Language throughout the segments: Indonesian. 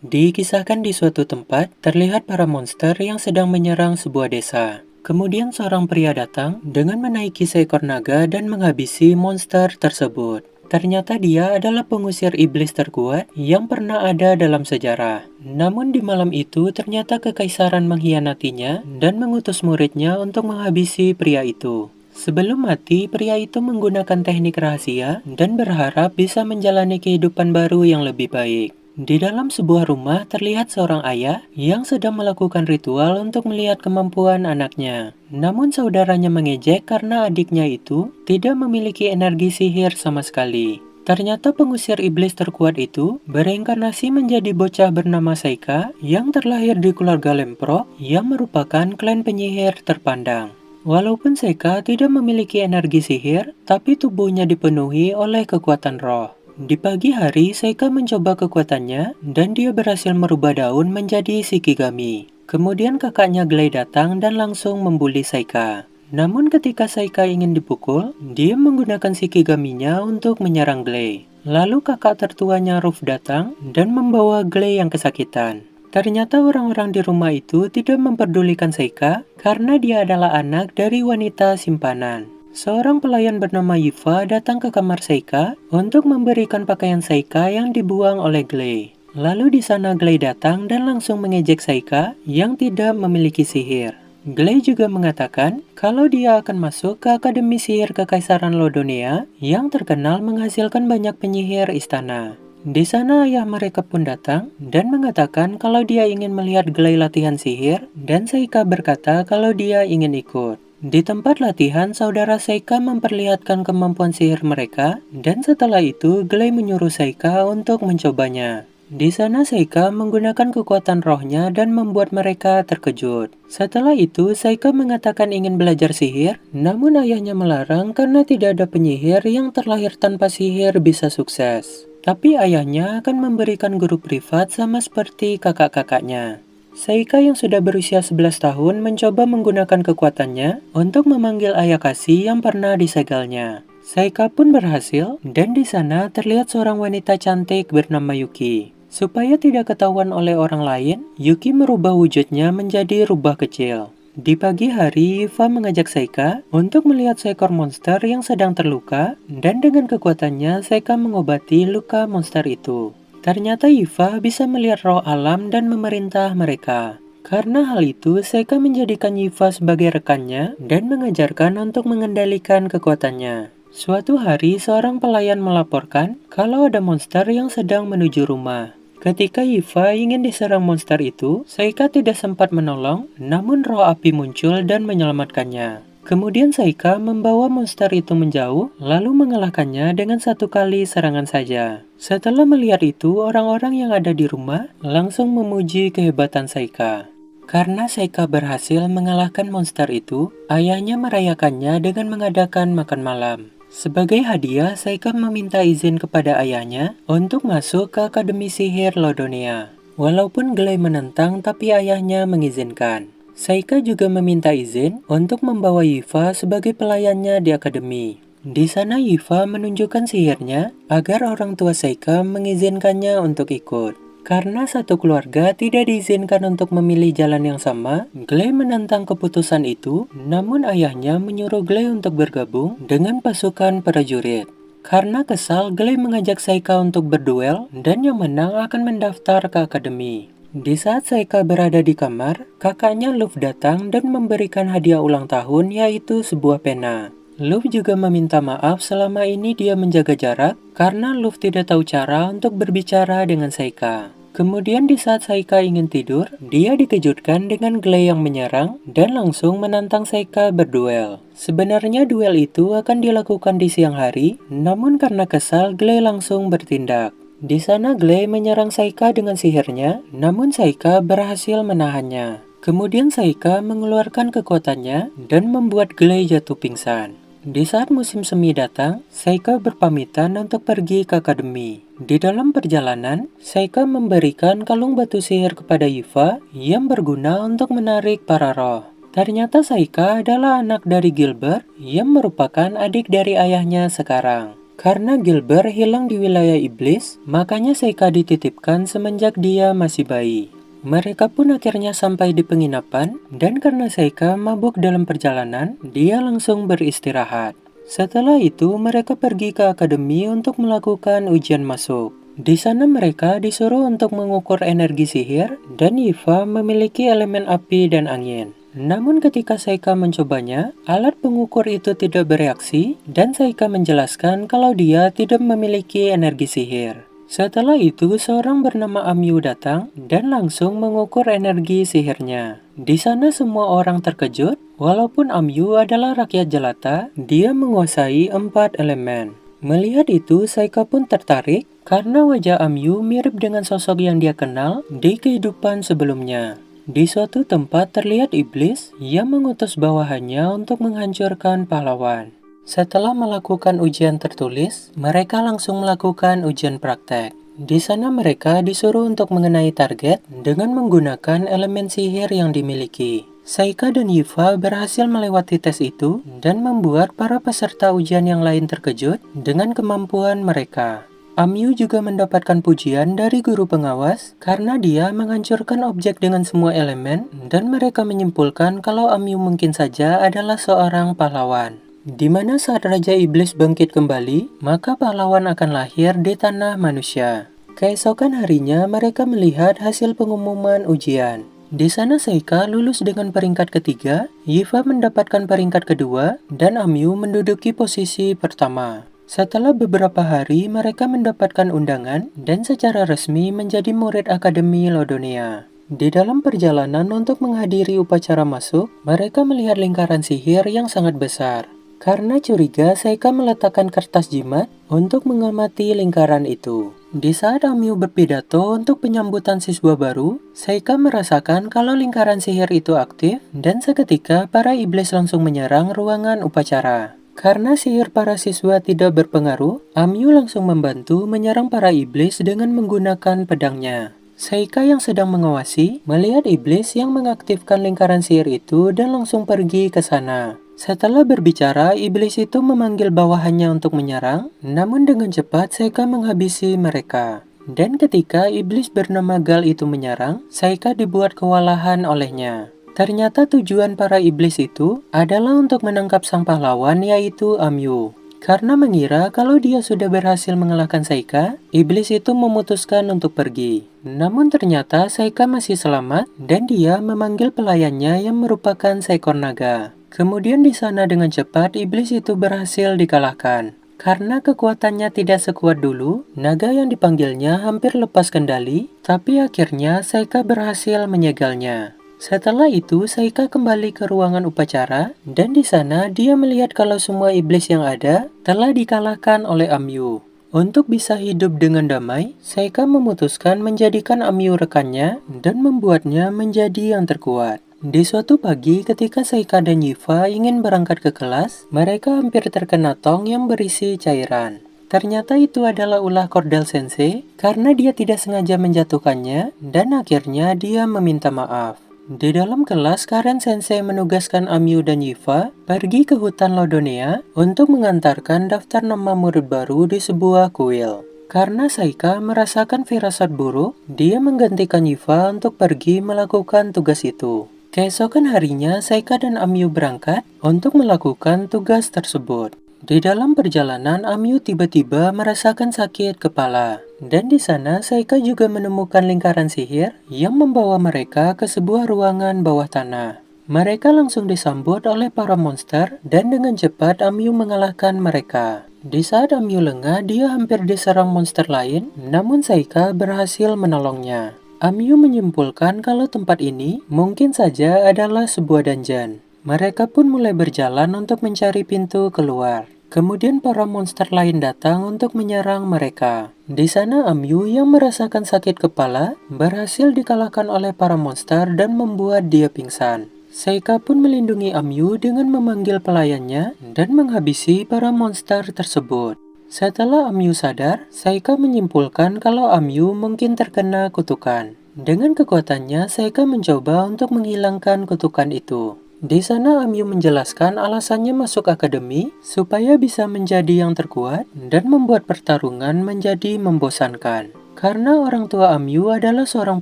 Dikisahkan di suatu tempat, terlihat para monster yang sedang menyerang sebuah desa. Kemudian seorang pria datang dengan menaiki seekor naga dan menghabisi monster tersebut. Ternyata dia adalah pengusir iblis terkuat yang pernah ada dalam sejarah. Namun di malam itu ternyata kekaisaran mengkhianatinya dan mengutus muridnya untuk menghabisi pria itu. Sebelum mati, pria itu menggunakan teknik rahasia dan berharap bisa menjalani kehidupan baru yang lebih baik. Di dalam sebuah rumah terlihat seorang ayah yang sedang melakukan ritual untuk melihat kemampuan anaknya. Namun saudaranya mengejek karena adiknya itu tidak memiliki energi sihir sama sekali. Ternyata pengusir iblis terkuat itu bereinkarnasi menjadi bocah bernama Saika yang terlahir di keluarga Lemprok yang merupakan klan penyihir terpandang. Walaupun Saika tidak memiliki energi sihir, tapi tubuhnya dipenuhi oleh kekuatan roh. Di pagi hari, Saika mencoba kekuatannya dan dia berhasil merubah daun menjadi Shikigami. Kemudian kakaknya Glay datang dan langsung membuli Saika. Namun ketika Saika ingin dipukul, dia menggunakan Shikigaminya untuk menyerang Glay. Lalu kakak tertuanya Ruff datang dan membawa Glay yang kesakitan. Ternyata orang-orang di rumah itu tidak memperdulikan Saika karena dia adalah anak dari wanita simpanan. Seorang pelayan bernama Yiva datang ke kamar Saika untuk memberikan pakaian Saika yang dibuang oleh Glay. Lalu di sana Glay datang dan langsung mengejek Saika yang tidak memiliki sihir. Glay juga mengatakan kalau dia akan masuk ke Akademi Sihir Kekaisaran Lodonea yang terkenal menghasilkan banyak penyihir istana. Di sana ayah mereka pun datang dan mengatakan kalau dia ingin melihat Glay latihan sihir dan Saika berkata kalau dia ingin ikut. Di tempat latihan, saudara Saika memperlihatkan kemampuan sihir mereka, dan setelah itu Glay menyuruh Saika untuk mencobanya. Di sana Saika menggunakan kekuatan rohnya dan membuat mereka terkejut. Setelah itu, Saika mengatakan ingin belajar sihir, namun ayahnya melarang karena tidak ada penyihir yang terlahir tanpa sihir bisa sukses. Tapi ayahnya akan memberikan guru privat sama seperti kakak-kakaknya. Saika yang sudah berusia 11 tahun mencoba menggunakan kekuatannya untuk memanggil ayah kasih yang pernah disegalnya. Saika pun berhasil dan di sana terlihat seorang wanita cantik bernama Yuki. Supaya tidak ketahuan oleh orang lain, Yuki merubah wujudnya menjadi rubah kecil. Di pagi hari, Yiva mengajak Saika untuk melihat seekor monster yang sedang terluka dan dengan kekuatannya Saika mengobati luka monster itu. Ternyata Yiva bisa melihat roh alam dan memerintah mereka. Karena hal itu, Saika menjadikan Yiva sebagai rekannya dan mengajarkan untuk mengendalikan kekuatannya. Suatu hari, seorang pelayan melaporkan kalau ada monster yang sedang menuju rumah. Ketika Yiva ingin diserang monster itu, Saika tidak sempat menolong, namun roh api muncul dan menyelamatkannya. Kemudian Saika membawa monster itu menjauh, lalu mengalahkannya dengan satu kali serangan saja. Setelah melihat itu, orang-orang yang ada di rumah langsung memuji kehebatan Saika. Karena Saika berhasil mengalahkan monster itu, ayahnya merayakannya dengan mengadakan makan malam. Sebagai hadiah, Saika meminta izin kepada ayahnya untuk masuk ke Akademi Sihir Lodonea. Walaupun Glay menentang, tapi ayahnya mengizinkan. Saika juga meminta izin untuk membawa Yiva sebagai pelayannya di akademi. Di sana Yiva menunjukkan sihirnya agar orang tua Saika mengizinkannya untuk ikut. Karena satu keluarga tidak diizinkan untuk memilih jalan yang sama, Glay menentang keputusan itu, namun ayahnya menyuruh Glay untuk bergabung dengan pasukan prajurit. Karena kesal, Glay mengajak Saika untuk berduel dan yang menang akan mendaftar ke akademi. Di saat Saika berada di kamar, kakaknya Luff datang dan memberikan hadiah ulang tahun yaitu sebuah pena. Luff juga meminta maaf selama ini dia menjaga jarak karena Luff tidak tahu cara untuk berbicara dengan Saika. Kemudian di saat Saika ingin tidur, dia dikejutkan dengan Glay yang menyerang dan langsung menantang Saika berduel. Sebenarnya duel itu akan dilakukan di siang hari, namun karena kesal Glay langsung bertindak. Di sana Glay menyerang Saika dengan sihirnya, namun Saika berhasil menahannya. Kemudian Saika mengeluarkan kekuatannya dan membuat Glay jatuh pingsan. Di saat musim semi datang, Saika berpamitan untuk pergi ke akademi. Di dalam perjalanan, Saika memberikan kalung batu sihir kepada Yiva yang berguna untuk menarik para roh. Ternyata Saika adalah anak dari Gilbert yang merupakan adik dari ayahnya sekarang. Karena Gilbert hilang di wilayah iblis, makanya Seika dititipkan semenjak dia masih bayi. Mereka pun akhirnya sampai di penginapan, dan karena Seika mabuk dalam perjalanan, dia langsung beristirahat. Setelah itu, mereka pergi ke akademi untuk melakukan ujian masuk. Di sana mereka disuruh untuk mengukur energi sihir, dan Yifa memiliki elemen api dan angin. Namun ketika Seika mencobanya, alat pengukur itu tidak bereaksi, dan Seika menjelaskan kalau dia tidak memiliki energi sihir. Setelah itu, seorang bernama Amyu datang dan langsung mengukur energi sihirnya. Di sana semua orang terkejut, walaupun Amyu adalah rakyat jelata, dia menguasai 4 elemen. Melihat itu, Seika pun tertarik karena wajah Amyu mirip dengan sosok yang dia kenal di kehidupan sebelumnya. Di suatu tempat terlihat iblis yang mengutus bawahannya untuk menghancurkan pahlawan. Setelah melakukan ujian tertulis, mereka langsung melakukan ujian praktek. Di sana mereka disuruh untuk mengenai target dengan menggunakan elemen sihir yang dimiliki. Seika dan Yifa berhasil melewati tes itu dan membuat para peserta ujian yang lain terkejut dengan kemampuan mereka. Amyu juga mendapatkan pujian dari guru pengawas karena dia menghancurkan objek dengan semua elemen dan mereka menyimpulkan kalau Amyu mungkin saja adalah seorang pahlawan. Di mana saat Raja Iblis bangkit kembali, maka pahlawan akan lahir di tanah manusia. Keesokan harinya mereka melihat hasil pengumuman ujian. Di sana Seika lulus dengan peringkat ketiga, Yifa mendapatkan peringkat kedua, dan Amyu menduduki posisi pertama. Setelah beberapa hari, mereka mendapatkan undangan dan secara resmi menjadi murid Akademi Lodonia. Di dalam perjalanan untuk menghadiri upacara masuk, mereka melihat lingkaran sihir yang sangat besar. Karena curiga, Seika meletakkan kertas jimat untuk mengamati lingkaran itu. Di saat Amyu berpidato untuk penyambutan siswa baru, Seika merasakan kalau lingkaran sihir itu aktif dan seketika para iblis langsung menyerang ruangan upacara. Karena sihir para siswa tidak berpengaruh, Amyu langsung membantu menyerang para iblis dengan menggunakan pedangnya. Seika yang sedang mengawasi melihat iblis yang mengaktifkan lingkaran sihir itu dan langsung pergi ke sana. Setelah berbicara, iblis itu memanggil bawahannya untuk menyerang, namun dengan cepat Seika menghabisi mereka. Dan ketika iblis bernama Gal itu menyerang, Seika dibuat kewalahan olehnya. Ternyata tujuan para iblis itu adalah untuk menangkap sang pahlawan yaitu Amyu. Karena mengira kalau dia sudah berhasil mengalahkan Seika, iblis itu memutuskan untuk pergi. Namun ternyata Seika masih selamat dan dia memanggil pelayannya yang merupakan seekor naga. Kemudian di sana dengan cepat iblis itu berhasil dikalahkan. Karena kekuatannya tidak sekuat dulu, naga yang dipanggilnya hampir lepas kendali, tapi akhirnya Seika berhasil menyegalnya. Setelah itu, Seika kembali ke ruangan upacara, dan di sana dia melihat kalau semua iblis yang ada telah dikalahkan oleh Amyu. Untuk bisa hidup dengan damai, Seika memutuskan menjadikan Amyu rekannya dan membuatnya menjadi yang terkuat. Di suatu pagi, ketika Seika dan Yifa ingin berangkat ke kelas, mereka hampir terkena tong yang berisi cairan. Ternyata itu adalah ulah Cordell Sensei karena dia tidak sengaja menjatuhkannya dan akhirnya dia meminta maaf. Di dalam kelas, Karen Sensei menugaskan Amyu dan Yifa pergi ke hutan Lodonea untuk mengantarkan daftar nama murid baru di sebuah kuil. Karena Seika merasakan firasat buruk, dia menggantikan Yifa untuk pergi melakukan tugas itu. Keesokan harinya, Seika dan Amyu berangkat untuk melakukan tugas tersebut. Di dalam perjalanan, Amyu tiba-tiba merasakan sakit kepala. Dan di sana, Seika juga menemukan lingkaran sihir yang membawa mereka ke sebuah ruangan bawah tanah. Mereka langsung disambut oleh para monster dan dengan cepat Amyu mengalahkan mereka. Di saat Amyu lengah, dia hampir diserang monster lain, namun Seika berhasil menolongnya. Amyu menyimpulkan kalau tempat ini mungkin saja adalah sebuah dungeon. Mereka pun mulai berjalan untuk mencari pintu keluar. Kemudian para monster lain datang untuk menyerang mereka. Di sana Amyu yang merasakan sakit kepala berhasil dikalahkan oleh para monster dan membuat dia pingsan. Seika pun melindungi Amyu dengan memanggil pelayannya dan menghabisi para monster tersebut. Setelah Amyu sadar, Seika menyimpulkan kalau Amyu mungkin terkena kutukan. Dengan kekuatannya, Seika mencoba untuk menghilangkan kutukan itu. Di sana Amyu menjelaskan alasannya masuk akademi supaya bisa menjadi yang terkuat dan membuat pertarungan menjadi membosankan. Karena orang tua Amyu adalah seorang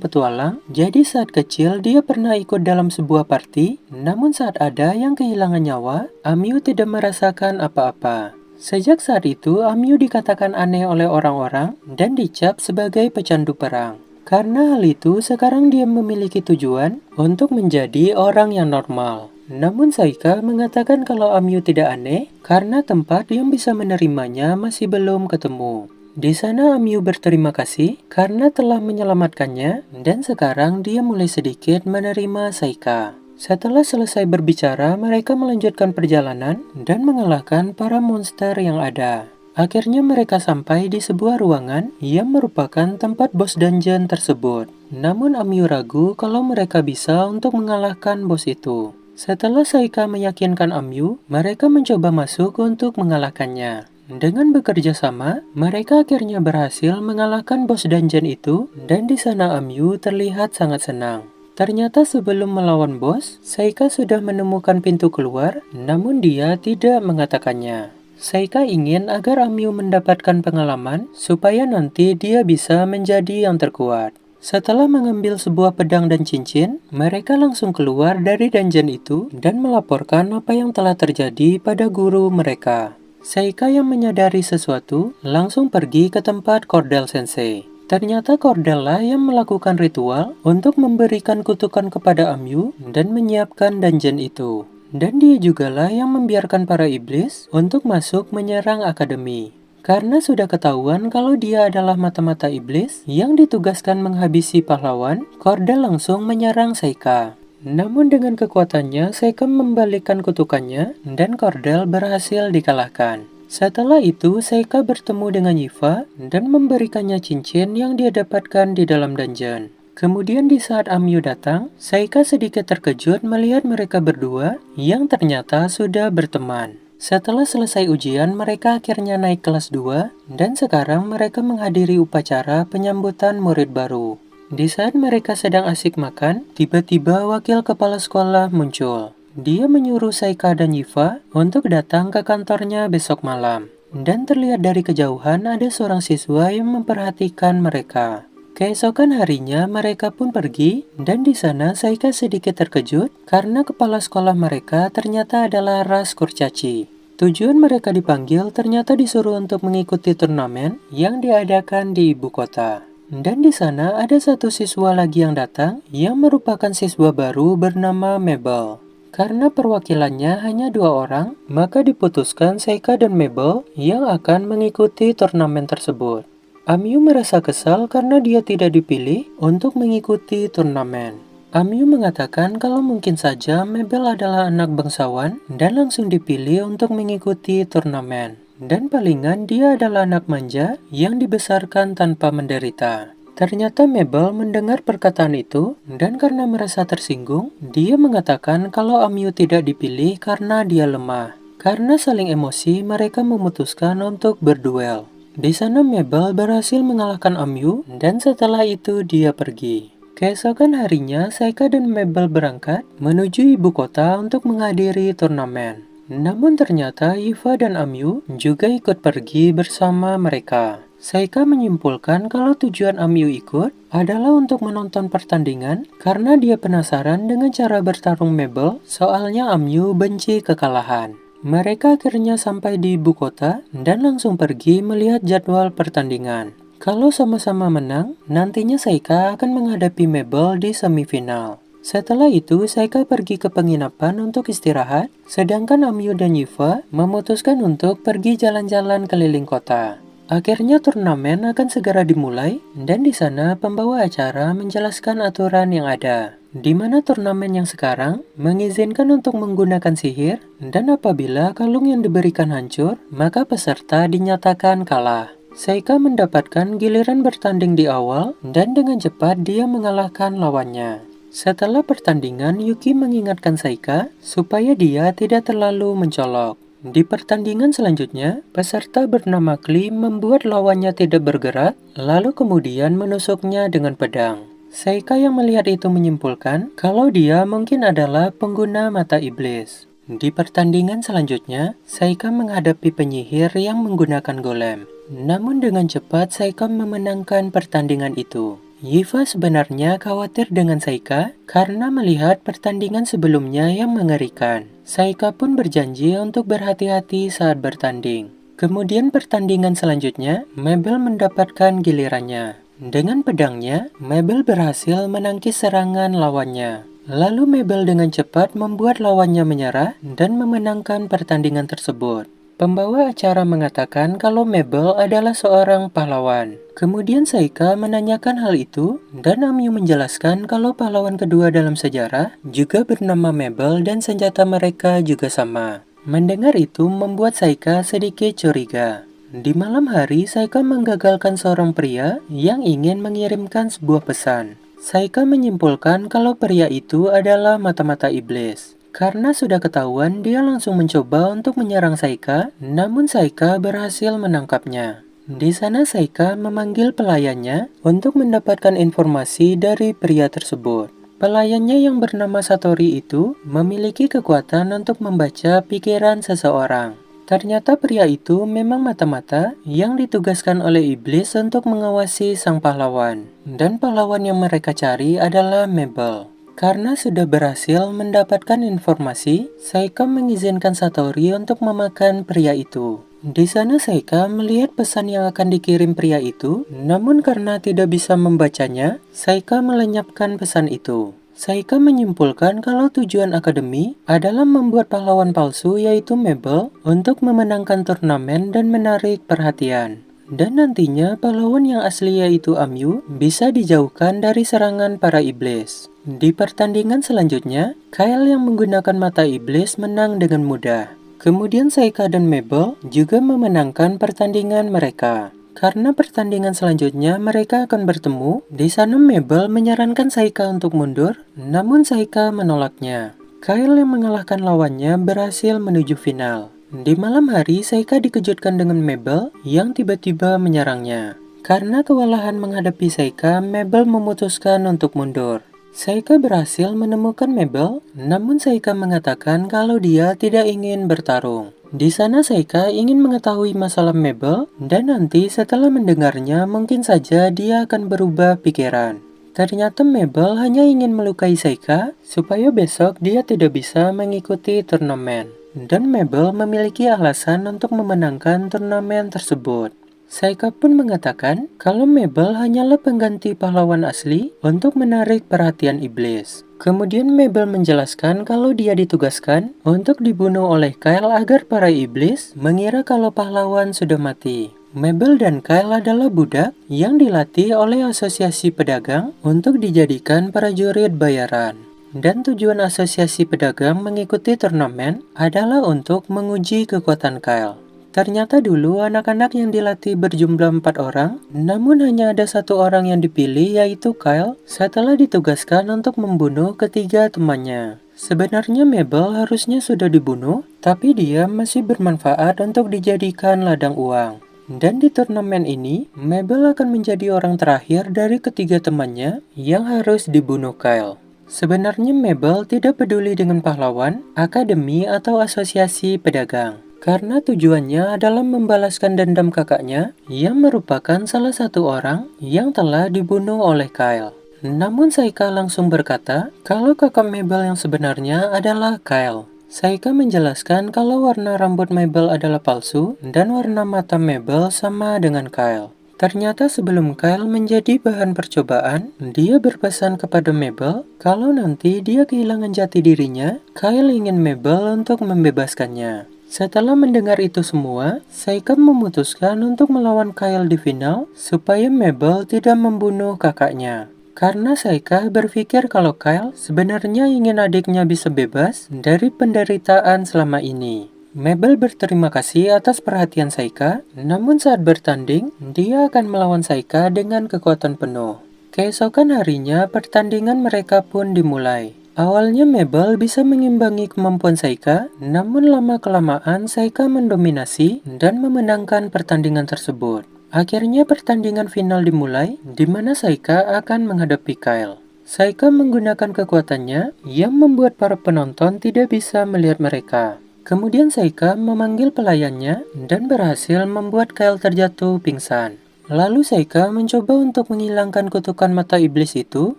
petualang, jadi saat kecil dia pernah ikut dalam sebuah party, namun saat ada yang kehilangan nyawa, Amyu tidak merasakan apa-apa. Sejak saat itu, Amyu dikatakan aneh oleh orang-orang dan dicap sebagai pecandu perang. Karena hal itu, sekarang dia memiliki tujuan untuk menjadi orang yang normal. Namun Saika mengatakan kalau Amyu tidak aneh karena tempat yang bisa menerimanya masih belum ketemu. Di sana Amyu berterima kasih karena telah menyelamatkannya dan sekarang dia mulai sedikit menerima Saika. Setelah selesai berbicara, mereka melanjutkan perjalanan dan mengalahkan para monster yang ada. Akhirnya mereka sampai di sebuah ruangan yang merupakan tempat bos dungeon tersebut. Namun Amyu ragu kalau mereka bisa untuk mengalahkan bos itu. Setelah Saika meyakinkan Amyu, mereka mencoba masuk untuk mengalahkannya. Dengan bekerja sama, mereka akhirnya berhasil mengalahkan bos dungeon itu dan di sana Amyu terlihat sangat senang. Ternyata sebelum melawan bos, Saika sudah menemukan pintu keluar, namun dia tidak mengatakannya. Saika ingin agar Amyu mendapatkan pengalaman supaya nanti dia bisa menjadi yang terkuat. Setelah mengambil sebuah pedang dan cincin, mereka langsung keluar dari dungeon itu dan melaporkan apa yang telah terjadi pada guru mereka. Saika yang menyadari sesuatu langsung pergi ke tempat Cordell Sensei. Ternyata Cordell lah yang melakukan ritual untuk memberikan kutukan kepada Amyu dan menyiapkan dungeon itu. Dan dia jugalah yang membiarkan para iblis untuk masuk menyerang akademi. Karena sudah ketahuan kalau dia adalah mata-mata iblis yang ditugaskan menghabisi pahlawan, Cordell langsung menyerang Saika. Namun dengan kekuatannya, Saika membalikkan kutukannya dan Cordell berhasil dikalahkan. Setelah itu, Saika bertemu dengan Yifa dan memberikannya cincin yang dia dapatkan di dalam dungeon. Kemudian di saat Amyu datang, Saika sedikit terkejut melihat mereka berdua yang ternyata sudah berteman. Setelah selesai ujian, mereka akhirnya naik kelas 2 dan sekarang mereka menghadiri upacara penyambutan murid baru. Di saat mereka sedang asik makan, tiba-tiba wakil kepala sekolah muncul. Dia menyuruh Saika dan Yifa untuk datang ke kantornya besok malam. Dan terlihat dari kejauhan ada seorang siswa yang memperhatikan mereka. Keesokan harinya mereka pun pergi dan di sana Saika sedikit terkejut karena kepala sekolah mereka ternyata adalah ras kurcaci. Tujuan mereka dipanggil ternyata disuruh untuk mengikuti turnamen yang diadakan di ibu kota. Dan di sana ada satu siswa lagi yang datang yang merupakan siswa baru bernama Mabel. Karena perwakilannya hanya 2 orang, maka diputuskan Saika dan Mabel yang akan mengikuti turnamen tersebut. Amyu merasa kesal karena dia tidak dipilih untuk mengikuti turnamen. Amyu mengatakan kalau mungkin saja Mabel adalah anak bangsawan dan langsung dipilih untuk mengikuti turnamen. Dan palingan dia adalah anak manja yang dibesarkan tanpa menderita. Ternyata Mabel mendengar perkataan itu dan karena merasa tersinggung, dia mengatakan kalau Amyu tidak dipilih karena dia lemah. Karena saling emosi, mereka memutuskan untuk berduel. Di sana Mabel berhasil mengalahkan Amyu dan setelah itu dia pergi. Keesokan harinya, Saika dan Mabel berangkat menuju ibu kota untuk menghadiri turnamen. Namun ternyata Yifa dan Amyu juga ikut pergi bersama mereka. Saika menyimpulkan kalau tujuan Amyu ikut adalah untuk menonton pertandingan karena dia penasaran dengan cara bertarung Mabel, soalnya Amyu benci kekalahan. Mereka akhirnya sampai di ibu kota dan langsung pergi melihat jadwal pertandingan. Kalau sama-sama menang, nantinya Saika akan menghadapi Mabel di semifinal. Setelah itu, Saika pergi ke penginapan untuk istirahat, sedangkan Amyu dan Yifa memutuskan untuk pergi jalan-jalan keliling kota. Akhirnya turnamen akan segera dimulai, dan di sana pembawa acara menjelaskan aturan yang ada. Di mana turnamen yang sekarang mengizinkan untuk menggunakan sihir, dan apabila kalung yang diberikan hancur, maka peserta dinyatakan kalah. Saika mendapatkan giliran bertanding di awal dan dengan cepat dia mengalahkan lawannya. Setelah pertandingan, Yuki mengingatkan Saika supaya dia tidak terlalu mencolok. Di pertandingan selanjutnya, peserta bernama Klee membuat lawannya tidak bergerak, lalu kemudian menusuknya dengan pedang. Saika yang melihat itu menyimpulkan kalau dia mungkin adalah pengguna mata iblis. Di pertandingan selanjutnya, Saika menghadapi penyihir yang menggunakan golem. Namun dengan cepat Saika memenangkan pertandingan itu. Yiva sebenarnya khawatir dengan Saika karena melihat pertandingan sebelumnya yang mengerikan. Saika pun berjanji untuk berhati-hati saat bertanding. Kemudian pertandingan selanjutnya, Mabel mendapatkan gilirannya. Dengan pedangnya, Mabel berhasil menangkis serangan lawannya. Lalu Mabel dengan cepat membuat lawannya menyerah dan memenangkan pertandingan tersebut. Pembawa acara mengatakan kalau Mabel adalah seorang pahlawan. Kemudian Saika menanyakan hal itu dan Amyu menjelaskan kalau pahlawan kedua dalam sejarah juga bernama Mabel dan senjata mereka juga sama. Mendengar itu membuat Saika sedikit curiga. Di malam hari, Saika menggagalkan seorang pria yang ingin mengirimkan sebuah pesan. Saika menyimpulkan kalau pria itu adalah mata-mata iblis. Karena sudah ketahuan, dia langsung mencoba untuk menyerang Saika, namun Saika berhasil menangkapnya. Di sana Saika memanggil pelayannya untuk mendapatkan informasi dari pria tersebut. Pelayannya yang bernama Satori itu memiliki kekuatan untuk membaca pikiran seseorang. Ternyata pria itu memang mata-mata yang ditugaskan oleh iblis untuk mengawasi sang pahlawan. Dan pahlawan yang mereka cari adalah Mabel. Karena sudah berhasil mendapatkan informasi, Saika mengizinkan Satori untuk memakan pria itu. Di sana Saika melihat pesan yang akan dikirim pria itu, namun karena tidak bisa membacanya, Saika melenyapkan pesan itu. Saika menyimpulkan kalau tujuan akademi adalah membuat pahlawan palsu yaitu Mabel untuk memenangkan turnamen dan menarik perhatian. Dan nantinya pahlawan yang asli yaitu Amyu bisa dijauhkan dari serangan para iblis. Di pertandingan selanjutnya, Kyle yang menggunakan mata iblis menang dengan mudah. Kemudian Saika dan Mabel juga memenangkan pertandingan mereka. Karena pertandingan selanjutnya mereka akan bertemu, di sana Mabel menyarankan Saika untuk mundur, namun Saika menolaknya. Kyle yang mengalahkan lawannya berhasil menuju final. Di malam hari, Saika dikejutkan dengan Mabel yang tiba-tiba menyerangnya. Karena kewalahan menghadapi Saika, Mabel memutuskan untuk mundur. Saika berhasil menemukan Mabel, namun Saika mengatakan kalau dia tidak ingin bertarung. Di sana Saika ingin mengetahui masalah Mabel, dan nanti setelah mendengarnya mungkin saja dia akan berubah pikiran. Ternyata Mabel hanya ingin melukai Saika supaya besok dia tidak bisa mengikuti turnamen. Dan Mabel memiliki alasan untuk memenangkan turnamen tersebut. Saika pun mengatakan kalau Mabel hanyalah pengganti pahlawan asli untuk menarik perhatian iblis. Kemudian Mabel menjelaskan kalau dia ditugaskan untuk dibunuh oleh Kyle agar para iblis mengira kalau pahlawan sudah mati. Mabel dan Kyle adalah budak yang dilatih oleh asosiasi pedagang untuk dijadikan prajurit bayaran. Dan tujuan asosiasi pedagang mengikuti turnamen adalah untuk menguji kekuatan Kyle. Ternyata dulu anak-anak yang dilatih berjumlah 4 orang, namun hanya ada 1 orang yang dipilih yaitu Kyle setelah ditugaskan untuk membunuh ketiga temannya. Sebenarnya Mabel harusnya sudah dibunuh, tapi dia masih bermanfaat untuk dijadikan ladang uang. Dan di turnamen ini, Mabel akan menjadi orang terakhir dari ketiga temannya yang harus dibunuh Kyle. Sebenarnya Mabel tidak peduli dengan pahlawan, akademi atau asosiasi pedagang. Karena tujuannya adalah membalaskan dendam kakaknya yang merupakan salah satu orang yang telah dibunuh oleh Kyle. Namun Saika langsung berkata kalau kakak Mabel yang sebenarnya adalah Kyle. Saika menjelaskan kalau warna rambut Mabel adalah palsu dan warna mata Mabel sama dengan Kyle. Ternyata sebelum Kyle menjadi bahan percobaan, dia berpesan kepada Mabel kalau nanti dia kehilangan jati dirinya, Kyle ingin Mabel untuk membebaskannya. Setelah mendengar itu semua, Saika memutuskan untuk melawan Kyle di final supaya Mabel tidak membunuh kakaknya. Karena Saika berpikir kalau Kyle sebenarnya ingin adiknya bisa bebas dari penderitaan selama ini. Mabel berterima kasih atas perhatian Saika, namun saat bertanding, dia akan melawan Saika dengan kekuatan penuh. Keesokan harinya, pertandingan mereka pun dimulai. Awalnya Mabel bisa mengimbangi kemampuan Saika, namun lama-kelamaan Saika mendominasi dan memenangkan pertandingan tersebut. Akhirnya pertandingan final dimulai, di mana Saika akan menghadapi Kyle. Saika menggunakan kekuatannya yang membuat para penonton tidak bisa melihat mereka. Kemudian Saika memanggil pelayannya dan berhasil membuat Kyle terjatuh pingsan. Lalu Saika mencoba untuk menghilangkan kutukan mata iblis itu,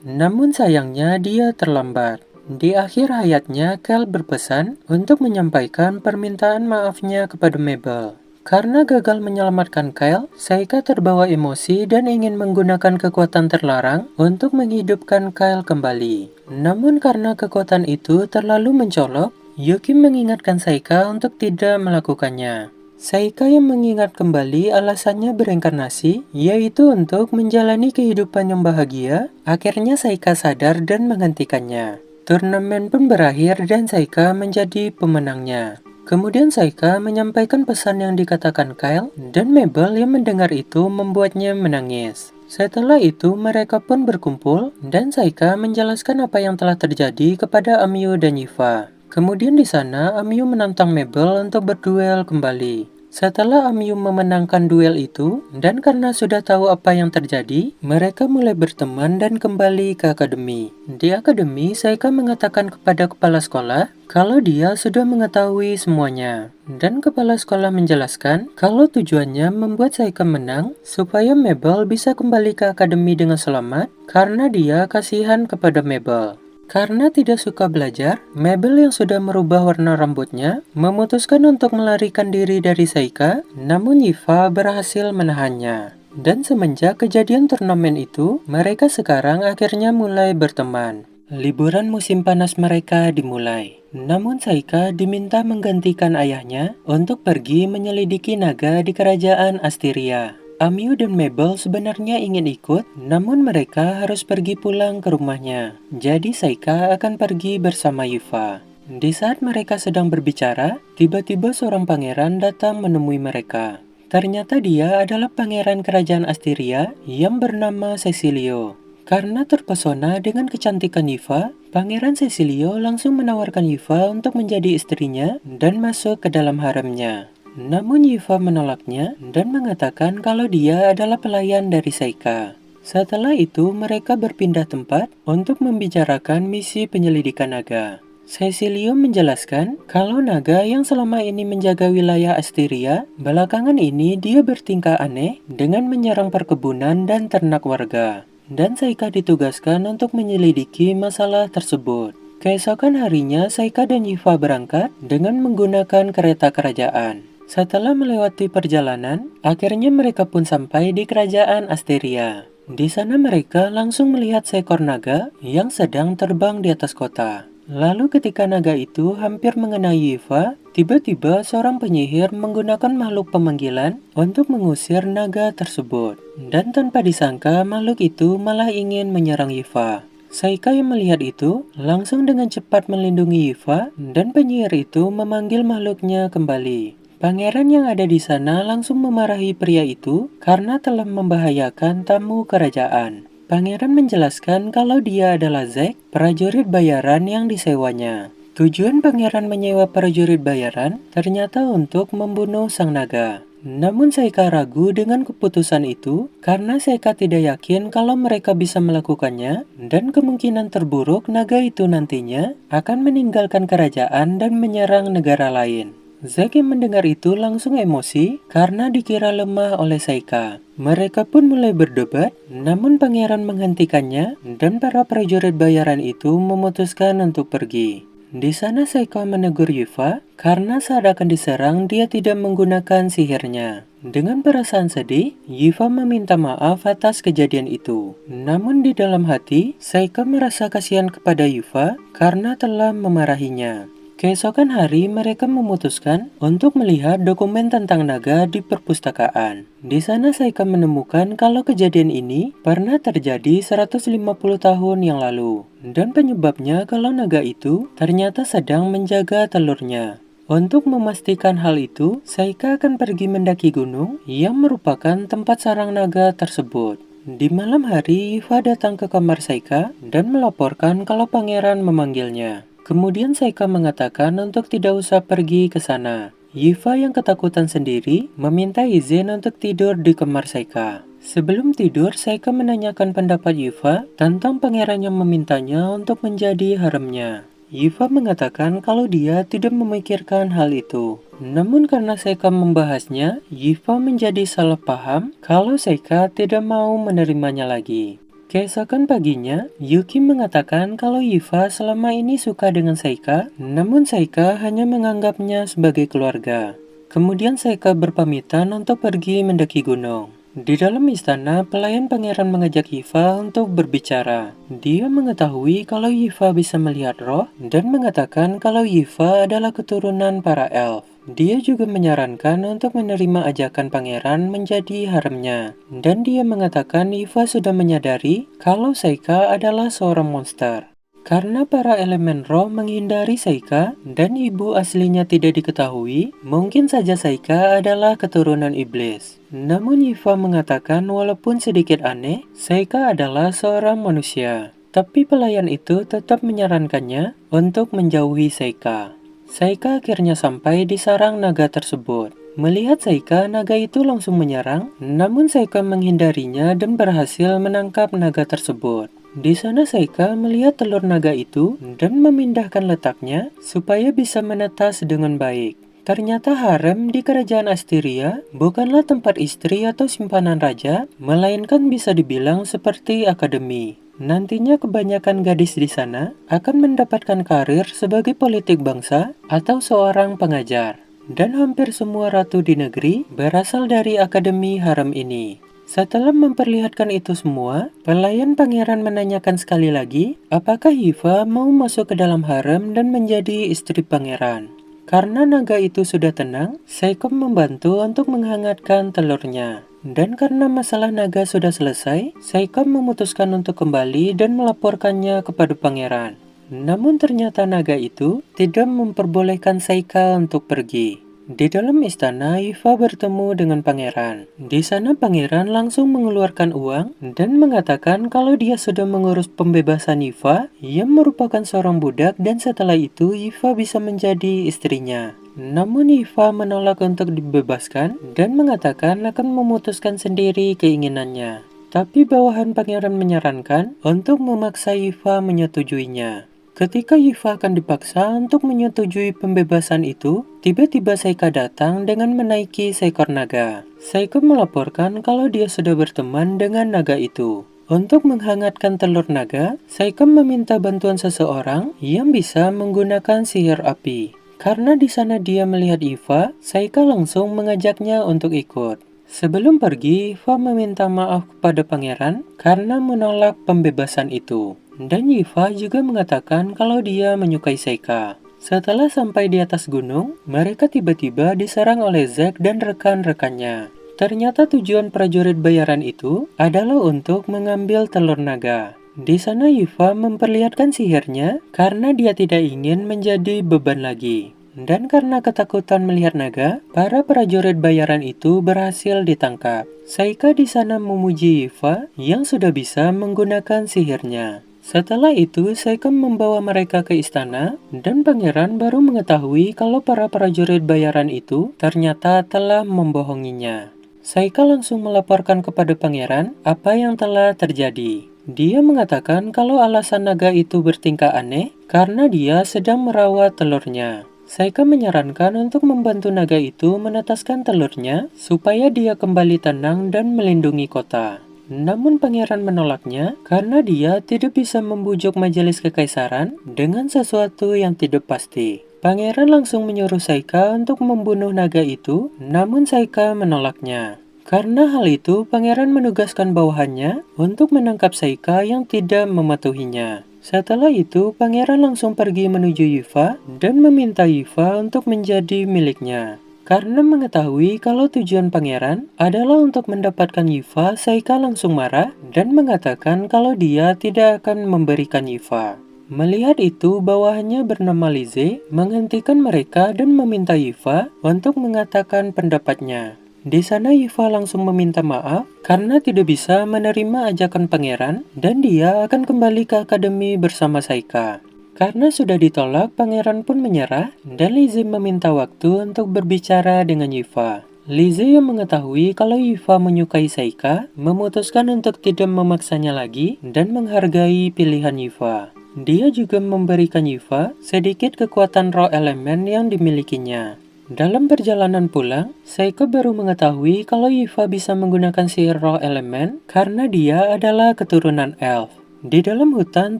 namun sayangnya dia terlambat. Di akhir hayatnya, Kyle berpesan untuk menyampaikan permintaan maafnya kepada Mabel. Karena gagal menyelamatkan Kyle, Saika terbawa emosi dan ingin menggunakan kekuatan terlarang untuk menghidupkan Kyle kembali. Namun karena kekuatan itu terlalu mencolok, Yuki mengingatkan Saika untuk tidak melakukannya. Saika yang mengingat kembali alasannya bereinkarnasi, yaitu untuk menjalani kehidupan yang bahagia. Akhirnya Saika sadar dan menghentikannya. Turnamen pun berakhir dan Saika menjadi pemenangnya. Kemudian Saika menyampaikan pesan yang dikatakan Kyle, dan Mabel yang mendengar itu membuatnya menangis. Setelah itu mereka pun berkumpul, dan Saika menjelaskan apa yang telah terjadi kepada Amyu dan Yifa. Kemudian di sana Amyu menantang Mabel untuk berduel kembali. Setelah Amyu memenangkan duel itu, dan karena sudah tahu apa yang terjadi, mereka mulai berteman dan kembali ke akademi. Di akademi, Saika mengatakan kepada kepala sekolah kalau dia sudah mengetahui semuanya. Dan kepala sekolah menjelaskan kalau tujuannya membuat Saika menang supaya Mabel bisa kembali ke akademi dengan selamat karena dia kasihan kepada Mabel. Karena tidak suka belajar, Mabel yang sudah merubah warna rambutnya memutuskan untuk melarikan diri dari Saika, namun Yifa berhasil menahannya. Dan semenjak kejadian turnamen itu, mereka sekarang akhirnya mulai berteman. Liburan musim panas mereka dimulai. Namun Saika diminta menggantikan ayahnya untuk pergi menyelidiki naga di kerajaan Asteria. Amyu dan Mabel sebenarnya ingin ikut, namun mereka harus pergi pulang ke rumahnya. Jadi Saika akan pergi bersama Yifa. Di saat mereka sedang berbicara, tiba-tiba seorang pangeran datang menemui mereka. Ternyata dia adalah pangeran kerajaan Asteria yang bernama Cecilio. Karena terpesona dengan kecantikan Yifa, Pangeran Cecilio langsung menawarkan Yifa untuk menjadi istrinya dan masuk ke dalam haremnya. Namun Yifa menolaknya dan mengatakan kalau dia adalah pelayan dari Saika. Setelah itu mereka berpindah tempat untuk membicarakan misi penyelidikan naga. Cecilio menjelaskan kalau naga yang selama ini menjaga wilayah Asteria, belakangan ini dia bertingkah aneh dengan menyerang perkebunan dan ternak warga. Dan Saika ditugaskan untuk menyelidiki masalah tersebut. Keesokan harinya Saika dan Yifa berangkat dengan menggunakan kereta kerajaan. Setelah melewati perjalanan, akhirnya mereka pun sampai di kerajaan Asteria. Di sana mereka langsung melihat seekor naga yang sedang terbang di atas kota. Lalu ketika naga itu hampir mengenai Yifa, tiba-tiba seorang penyihir menggunakan makhluk pemanggilan untuk mengusir naga tersebut. Dan tanpa disangka makhluk itu malah ingin menyerang Yifa. Saika yang melihat itu langsung dengan cepat melindungi Yifa dan penyihir itu memanggil makhluknya kembali. Pangeran yang ada di sana langsung memarahi pria itu karena telah membahayakan tamu kerajaan. Pangeran menjelaskan kalau dia adalah Zack, prajurit bayaran yang disewanya. Tujuan pangeran menyewa prajurit bayaran ternyata untuk membunuh sang naga. Namun Saika ragu dengan keputusan itu karena Saika tidak yakin kalau mereka bisa melakukannya dan kemungkinan terburuk naga itu nantinya akan meninggalkan kerajaan dan menyerang negara lain. Zack yang mendengar itu langsung emosi karena dikira lemah oleh Saika. Mereka pun mulai berdebat, namun pangeran menghentikannya dan para prajurit bayaran itu memutuskan untuk pergi. Di sana Saika menegur Yifa karena saat akan diserang dia tidak menggunakan sihirnya. Dengan perasaan sedih, Yifa meminta maaf atas kejadian itu. Namun di dalam hati, Saika merasa kasihan kepada Yifa karena telah memarahinya. Keesokan hari mereka memutuskan untuk melihat dokumen tentang naga di perpustakaan. Di sana Saika menemukan kalau kejadian ini pernah terjadi 150 tahun yang lalu. Dan penyebabnya kalau naga itu ternyata sedang menjaga telurnya. Untuk memastikan hal itu, Saika akan pergi mendaki gunung yang merupakan tempat sarang naga tersebut. Di malam hari, Yifa datang ke kamar Saika dan melaporkan kalau pangeran memanggilnya. Kemudian Saika mengatakan untuk tidak usah pergi ke sana. Yifa yang ketakutan sendiri meminta izin untuk tidur di kamar Saika. Sebelum tidur, Saika menanyakan pendapat Yifa tentang pangeran yang memintanya untuk menjadi haremnya. Yifa mengatakan kalau dia tidak memikirkan hal itu. Namun karena Saika membahasnya, Yifa menjadi salah paham kalau Saika tidak mau menerimanya lagi. Keesokan paginya, Yuki mengatakan kalau Yifa selama ini suka dengan Saika, namun Saika hanya menganggapnya sebagai keluarga. Kemudian Saika berpamitan untuk pergi mendaki gunung. Di dalam istana, pelayan pangeran mengajak Yifa untuk berbicara. Dia mengetahui kalau Yifa bisa melihat roh dan mengatakan kalau Yifa adalah keturunan para elf. Dia juga menyarankan untuk menerima ajakan pangeran menjadi haremnya. Dan dia mengatakan Yifa sudah menyadari kalau Saika adalah seorang monster. Karena para elemen roh menghindari Saika dan ibu aslinya tidak diketahui, mungkin saja Saika adalah keturunan iblis. Namun Yifa mengatakan walaupun sedikit aneh, Saika adalah seorang manusia. Tapi pelayan itu tetap menyarankannya untuk menjauhi Saika. Saika akhirnya sampai di sarang naga tersebut. Melihat Saika, naga itu langsung menyerang, namun Saika menghindarinya dan berhasil menangkap naga tersebut. Di sana Saika melihat telur naga itu dan memindahkan letaknya supaya bisa menetas dengan baik. Ternyata harem di kerajaan Asteria bukanlah tempat istri atau simpanan raja, melainkan bisa dibilang seperti akademi. Nantinya kebanyakan gadis di sana akan mendapatkan karir sebagai politik bangsa atau seorang pengajar. Dan hampir semua ratu di negeri berasal dari akademi harem ini. Setelah memperlihatkan itu semua, pelayan pangeran menanyakan sekali lagi, apakah Yifa mau masuk ke dalam harem dan menjadi istri pangeran. Karena naga itu sudah tenang, Saikom membantu untuk menghangatkan telurnya. Dan karena masalah naga sudah selesai, Saikom memutuskan untuk kembali dan melaporkannya kepada pangeran. Namun ternyata naga itu tidak memperbolehkan Saika untuk pergi. Di dalam istana, Yifa bertemu dengan pangeran. Di sana pangeran langsung mengeluarkan uang dan mengatakan kalau dia sudah mengurus pembebasan Yifa yang merupakan seorang budak dan setelah itu Yifa bisa menjadi istrinya. Namun Yifa menolak untuk dibebaskan dan mengatakan akan memutuskan sendiri keinginannya. Tapi bawahan pangeran menyarankan untuk memaksa Yifa menyetujuinya. Ketika Yifa akan dipaksa untuk menyetujui pembebasan itu, tiba-tiba Saika datang dengan menaiki seekor naga. Saika melaporkan kalau dia sudah berteman dengan naga itu. Untuk menghangatkan telur naga, Saika meminta bantuan seseorang yang bisa menggunakan sihir api. Karena di sana dia melihat Yifa, Saika langsung mengajaknya untuk ikut. Sebelum pergi, Yifa meminta maaf kepada pangeran karena menolak pembebasan itu. Dan Yifa juga mengatakan kalau dia menyukai Saika. Setelah sampai di atas gunung, mereka tiba-tiba diserang oleh Zack dan rekan-rekannya. Ternyata tujuan prajurit bayaran itu adalah untuk mengambil telur naga. Di sana Yifa memperlihatkan sihirnya karena dia tidak ingin menjadi beban lagi. Dan karena ketakutan melihat naga, para prajurit bayaran itu berhasil ditangkap. Saika di sana memuji Yifa yang sudah bisa menggunakan sihirnya. Setelah itu, Saikom membawa mereka ke istana, dan pangeran baru mengetahui kalau para prajurit bayaran itu ternyata telah membohonginya. Saika langsung melaporkan kepada pangeran apa yang telah terjadi. Dia mengatakan kalau alasan naga itu bertingkah aneh karena dia sedang merawat telurnya. Saika menyarankan untuk membantu naga itu menetaskan telurnya supaya dia kembali tenang dan melindungi kota. Namun pangeran menolaknya karena dia tidak bisa membujuk majelis kekaisaran dengan sesuatu yang tidak pasti. Pangeran langsung menyuruh Saika untuk membunuh naga itu, namun Saika menolaknya. Karena hal itu, pangeran menugaskan bawahannya untuk menangkap Saika yang tidak mematuhinya. Setelah itu, pangeran langsung pergi menuju Yifa dan meminta Yifa untuk menjadi miliknya. Karena mengetahui kalau tujuan pangeran adalah untuk mendapatkan Yifa, Saika langsung marah dan mengatakan kalau dia tidak akan memberikan Yifa. Melihat itu, bawahannya bernama Lize menghentikan mereka dan meminta Yifa untuk mengatakan pendapatnya. Di sana Yifa langsung meminta maaf karena tidak bisa menerima ajakan pangeran dan dia akan kembali ke akademi bersama Saika. Karena sudah ditolak, pangeran pun menyerah dan Lizzie meminta waktu untuk berbicara dengan Yufa. Lizzie yang mengetahui kalau Yufa menyukai Saika, memutuskan untuk tidak memaksanya lagi dan menghargai pilihan Yufa. Dia juga memberikan Yufa sedikit kekuatan roh elemen yang dimilikinya. Dalam perjalanan pulang, Saika baru mengetahui kalau Yufa bisa menggunakan sihir roh elemen karena dia adalah keturunan elf. Di dalam hutan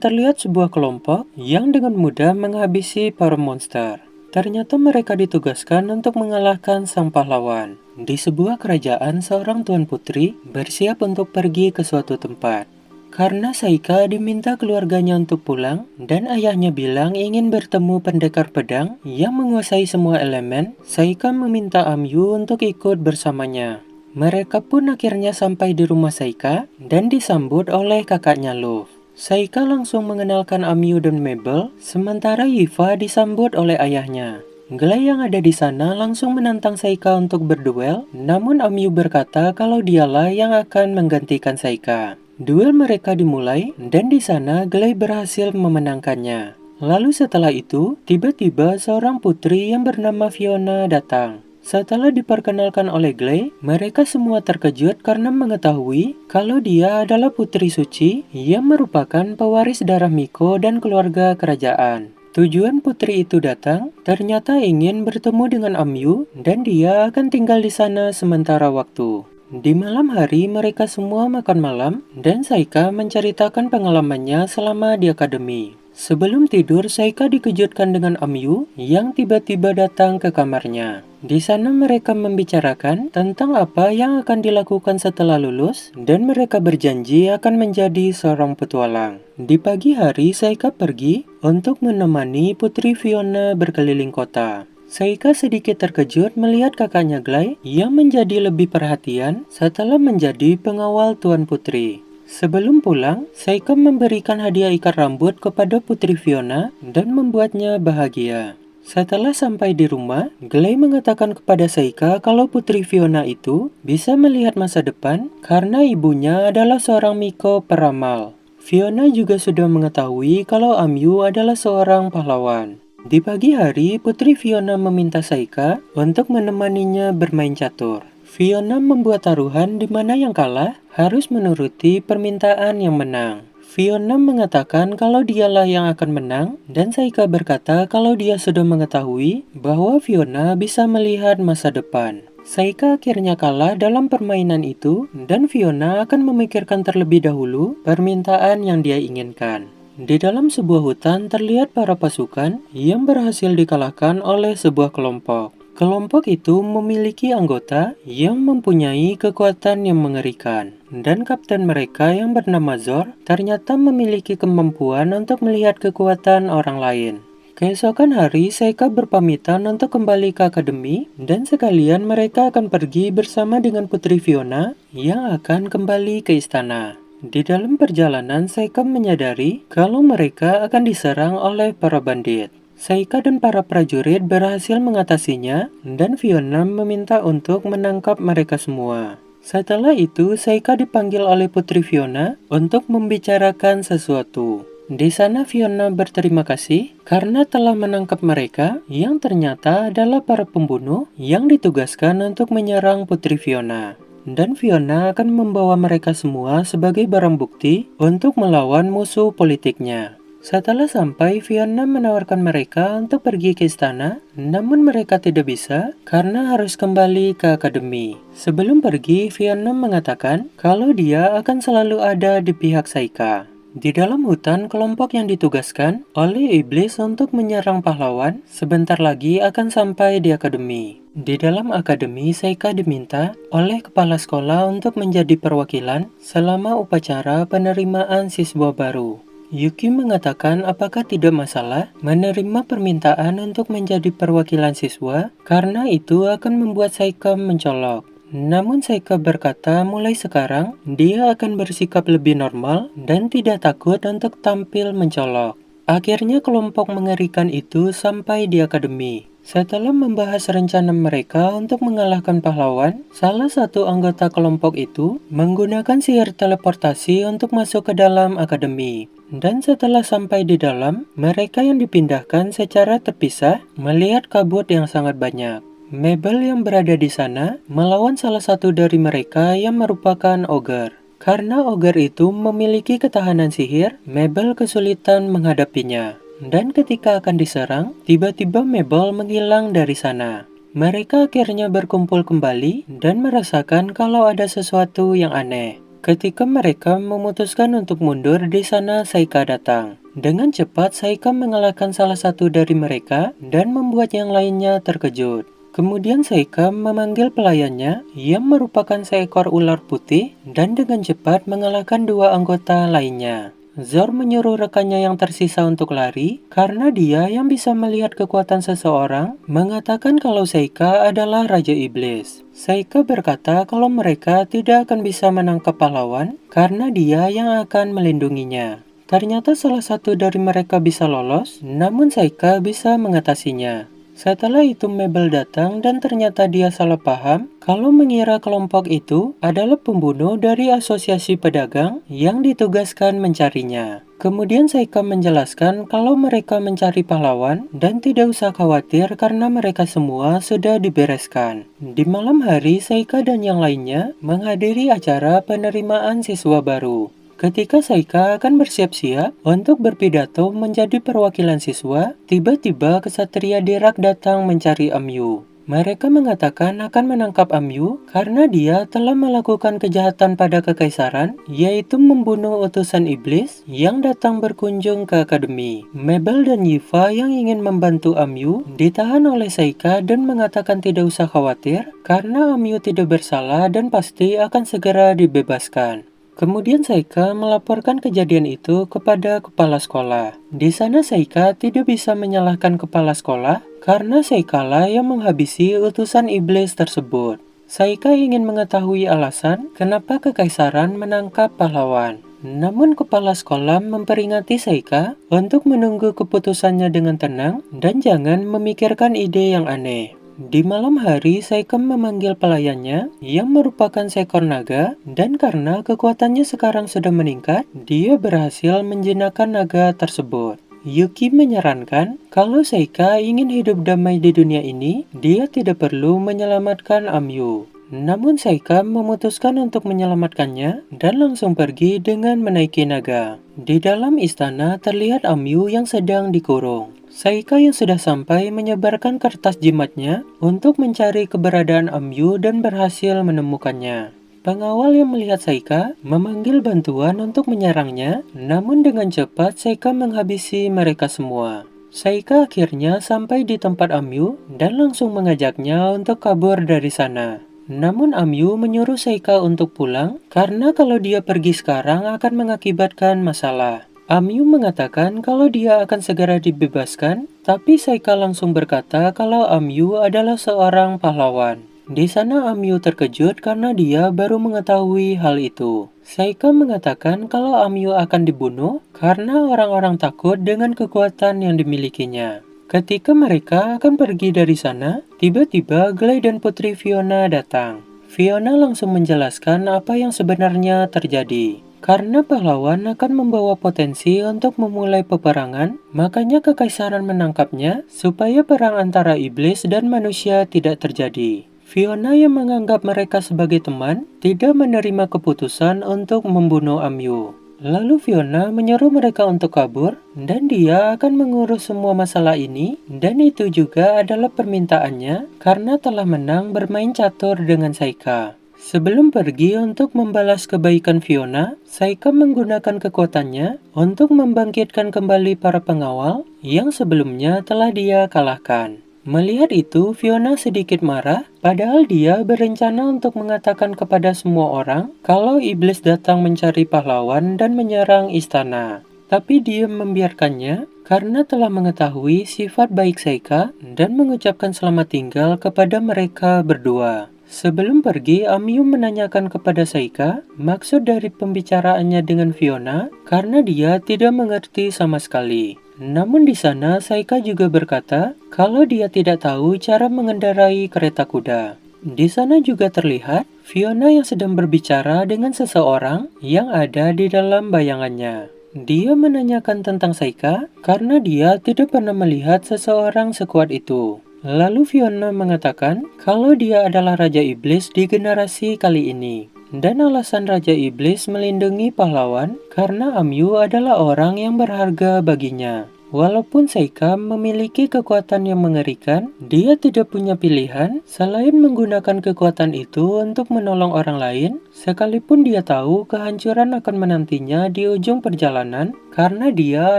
terlihat sebuah kelompok yang dengan mudah menghabisi para monster. Ternyata mereka ditugaskan untuk mengalahkan sang pahlawan. Di sebuah kerajaan, seorang tuan putri bersiap untuk pergi ke suatu tempat. Karena Saika diminta keluarganya untuk pulang, dan ayahnya bilang ingin bertemu pendekar pedang yang menguasai semua elemen, Saika meminta Amyu untuk ikut bersamanya. Mereka pun akhirnya sampai di rumah Saika dan disambut oleh kakaknya Love. Saika langsung mengenalkan Amyu dan Mabel, sementara Yufa disambut oleh ayahnya. Glay yang ada di sana langsung menantang Saika untuk berduel, namun Amyu berkata kalau dialah yang akan menggantikan Saika. Duel mereka dimulai, dan di sana Glay berhasil memenangkannya. Lalu setelah itu, tiba-tiba seorang putri yang bernama Fiona datang. Setelah diperkenalkan oleh Glay, mereka semua terkejut karena mengetahui kalau dia adalah putri suci yang merupakan pewaris darah Miko dan keluarga kerajaan. Tujuan putri itu datang ternyata ingin bertemu dengan Amyu dan dia akan tinggal di sana sementara waktu. Di malam hari mereka semua makan malam dan Saika menceritakan pengalamannya selama di akademi. Sebelum tidur, Saika dikejutkan dengan Amyu yang tiba-tiba datang ke kamarnya. Di sana mereka membicarakan tentang apa yang akan dilakukan setelah lulus dan mereka berjanji akan menjadi seorang petualang. Di pagi hari, Saika pergi untuk menemani Putri Fiona berkeliling kota. Saika sedikit terkejut melihat kakaknya Glay yang menjadi lebih perhatian setelah menjadi pengawal Tuan Putri. Sebelum pulang, Saika memberikan hadiah ikat rambut kepada Putri Fiona dan membuatnya bahagia. Setelah sampai di rumah, Glay mengatakan kepada Saika kalau Putri Fiona itu bisa melihat masa depan karena ibunya adalah seorang Miko peramal. Fiona juga sudah mengetahui kalau Amyu adalah seorang pahlawan. Di pagi hari, Putri Fiona meminta Saika untuk menemaninya bermain catur. Fiona membuat taruhan di mana yang kalah harus menuruti permintaan yang menang. Fiona mengatakan kalau dialah yang akan menang dan Saika berkata kalau dia sudah mengetahui bahwa Fiona bisa melihat masa depan. Saika akhirnya kalah dalam permainan itu dan Fiona akan memikirkan terlebih dahulu permintaan yang dia inginkan. Di dalam sebuah hutan terlihat para pasukan yang berhasil dikalahkan oleh sebuah kelompok. Kelompok itu memiliki anggota yang mempunyai kekuatan yang mengerikan. Dan kapten mereka yang bernama Zor ternyata memiliki kemampuan untuk melihat kekuatan orang lain. Keesokan hari, Saika berpamitan untuk kembali ke akademi dan sekalian mereka akan pergi bersama dengan Putri Fiona yang akan kembali ke istana. Di dalam perjalanan, Saika menyadari kalau mereka akan diserang oleh para bandit. Saika dan para prajurit berhasil mengatasinya dan Fiona meminta untuk menangkap mereka semua. Setelah itu, Saika dipanggil oleh Putri Fiona untuk membicarakan sesuatu. Di sana Fiona berterima kasih karena telah menangkap mereka yang ternyata adalah para pembunuh yang ditugaskan untuk menyerang Putri Fiona. Dan Fiona akan membawa mereka semua sebagai barang bukti untuk melawan musuh politiknya. Setelah sampai, Fiona menawarkan mereka untuk pergi ke istana, namun mereka tidak bisa karena harus kembali ke akademi. Sebelum pergi, Fiona mengatakan kalau dia akan selalu ada di pihak Saika. Di dalam hutan, kelompok yang ditugaskan oleh iblis untuk menyerang pahlawan sebentar lagi akan sampai di akademi. Di dalam akademi, Saika diminta oleh kepala sekolah untuk menjadi perwakilan selama upacara penerimaan siswa baru. Yuki mengatakan apakah tidak masalah menerima permintaan untuk menjadi perwakilan siswa karena itu akan membuat Saika mencolok. Namun Saika berkata mulai sekarang dia akan bersikap lebih normal dan tidak takut untuk tampil mencolok. Akhirnya kelompok mengerikan itu sampai di akademi. Setelah membahas rencana mereka untuk mengalahkan pahlawan, salah satu anggota kelompok itu menggunakan sihir teleportasi untuk masuk ke dalam akademi. Dan setelah sampai di dalam, mereka yang dipindahkan secara terpisah melihat kabut yang sangat banyak. Mabel yang berada di sana melawan salah satu dari mereka yang merupakan ogre. Karena ogre itu memiliki ketahanan sihir, Mabel kesulitan menghadapinya. Dan ketika akan diserang, tiba-tiba Mabel menghilang dari sana. Mereka akhirnya berkumpul kembali dan merasakan kalau ada sesuatu yang aneh. Ketika mereka memutuskan untuk mundur, di sana Saika datang. Dengan cepat, Saika mengalahkan salah satu dari mereka dan membuat yang lainnya terkejut. Kemudian Saika memanggil pelayannya yang merupakan seekor ular putih dan dengan cepat mengalahkan dua anggota lainnya. Zor menyuruh rekannya yang tersisa untuk lari karena dia yang bisa melihat kekuatan seseorang mengatakan kalau Saika adalah Raja Iblis. Saika berkata kalau mereka tidak akan bisa menangkap pahlawan karena dia yang akan melindunginya. Ternyata salah satu dari mereka bisa lolos, namun Saika bisa mengatasinya. Setelah itu Mabel datang dan ternyata dia salah paham kalau mengira kelompok itu adalah pembunuh dari asosiasi pedagang yang ditugaskan mencarinya. Kemudian Saika menjelaskan kalau mereka mencari pahlawan dan tidak usah khawatir karena mereka semua sudah dibereskan. Di malam hari Saika dan yang lainnya menghadiri acara penerimaan siswa baru. Ketika Saika akan bersiap-siap untuk berpidato menjadi perwakilan siswa, tiba-tiba kesatria Derak datang mencari Amyu. Mereka mengatakan akan menangkap Amyu karena dia telah melakukan kejahatan pada kekaisaran, yaitu membunuh utusan iblis yang datang berkunjung ke akademi. Mabel dan Yifa yang ingin membantu Amyu ditahan oleh Saika dan mengatakan tidak usah khawatir karena Amyu tidak bersalah dan pasti akan segera dibebaskan. Kemudian Saika melaporkan kejadian itu kepada kepala sekolah. Di sana Saika tidak bisa menyalahkan kepala sekolah karena Saikalah yang menghabisi utusan iblis tersebut. Saika ingin mengetahui alasan kenapa kekaisaran menangkap pahlawan. Namun kepala sekolah memperingati Saika untuk menunggu keputusannya dengan tenang dan jangan memikirkan ide yang aneh. Di malam hari, Saika memanggil pelayannya yang merupakan seekor naga dan karena kekuatannya sekarang sudah meningkat, dia berhasil menjinakkan naga tersebut. Yuki menyarankan kalau Saika ingin hidup damai di dunia ini, dia tidak perlu menyelamatkan Amyu. Namun Saika memutuskan untuk menyelamatkannya dan langsung pergi dengan menaiki naga. Di dalam istana terlihat Amyu yang sedang dikurung. Saika yang sudah sampai menyebarkan kertas jimatnya untuk mencari keberadaan Amyu dan berhasil menemukannya. Pengawal yang melihat Saika memanggil bantuan untuk menyerangnya, namun dengan cepat Saika menghabisi mereka semua. Saika akhirnya sampai di tempat Amyu dan langsung mengajaknya untuk kabur dari sana. Namun Amyu menyuruh Saika untuk pulang karena kalau dia pergi sekarang akan mengakibatkan masalah. Amyu mengatakan kalau dia akan segera dibebaskan, tapi Saika langsung berkata kalau Amyu adalah seorang pahlawan. Di sana Amyu terkejut karena dia baru mengetahui hal itu. Saika mengatakan kalau Amyu akan dibunuh karena orang-orang takut dengan kekuatan yang dimilikinya. Ketika mereka akan pergi dari sana, tiba-tiba Glay dan Putri Fiona datang. Fiona langsung menjelaskan apa yang sebenarnya terjadi. Karena pahlawan akan membawa potensi untuk memulai peperangan, makanya kekaisaran menangkapnya supaya perang antara iblis dan manusia tidak terjadi. Fiona yang menganggap mereka sebagai teman, tidak menerima keputusan untuk membunuh Amyu. Lalu Fiona menyuruh mereka untuk kabur, dan dia akan mengurus semua masalah ini, dan itu juga adalah permintaannya karena telah menang bermain catur dengan Saika. Sebelum pergi untuk membalas kebaikan Fiona, Saika menggunakan kekuatannya untuk membangkitkan kembali para pengawal yang sebelumnya telah dia kalahkan. Melihat itu, Fiona sedikit marah, padahal dia berencana untuk mengatakan kepada semua orang kalau iblis datang mencari pahlawan dan menyerang istana. Tapi dia membiarkannya karena telah mengetahui sifat baik Saika dan mengucapkan selamat tinggal kepada mereka berdua. Sebelum pergi, Amyu menanyakan kepada Saika maksud dari pembicaraannya dengan Fiona karena dia tidak mengerti sama sekali. Namun di sana Saika juga berkata kalau dia tidak tahu cara mengendarai kereta kuda. Di sana juga terlihat Fiona yang sedang berbicara dengan seseorang yang ada di dalam bayangannya. Dia menanyakan tentang Saika karena dia tidak pernah melihat seseorang sekuat itu. Lalu Fiona mengatakan kalau dia adalah Raja Iblis di generasi kali ini. Dan alasan Raja Iblis melindungi pahlawan karena Amyu adalah orang yang berharga baginya. Walaupun Seika memiliki kekuatan yang mengerikan, dia tidak punya pilihan selain menggunakan kekuatan itu untuk menolong orang lain, sekalipun dia tahu kehancuran akan menantinya di ujung perjalanan karena dia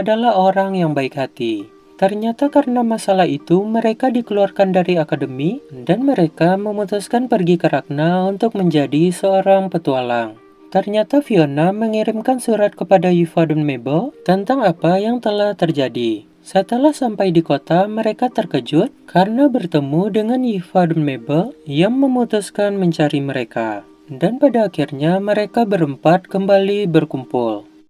adalah orang yang baik hati. Ternyata karena masalah itu mereka dikeluarkan dari akademi dan mereka memutuskan pergi ke Ragna untuk menjadi seorang petualang. Ternyata Fiona mengirimkan surat kepada Yuva dan Mabel tentang apa yang telah terjadi. Setelah sampai di kota, mereka terkejut karena bertemu dengan Yuva dan Mabel yang memutuskan mencari mereka. Dan pada akhirnya mereka berempat kembali berkumpul.